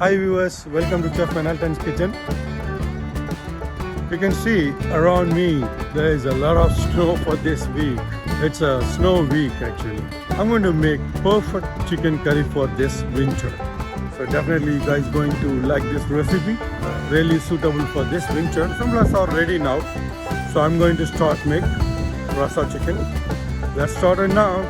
Hi viewers, welcome to Chef Manhattan's Kitchen. You can see around me there is a lot of snow for this week. It's a snow week actually. I'm going to make perfect chicken curry for this winter. So definitely you guys going to like this recipe. Really suitable for this winter. Some rasa are ready now. So I'm going to start make rasa chicken. Let's start it now.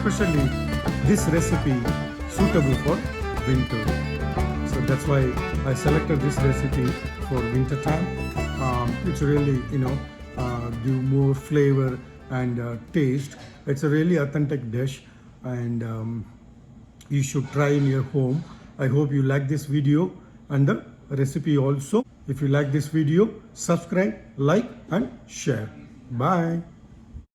Especially this recipe suitable for winter. So that's why I selected this recipe for winter time. It's really, give more flavor and taste. It's a really authentic dish and you should try in your home. I hope you like this video and the recipe also. If you like this video, subscribe, like and share. Bye.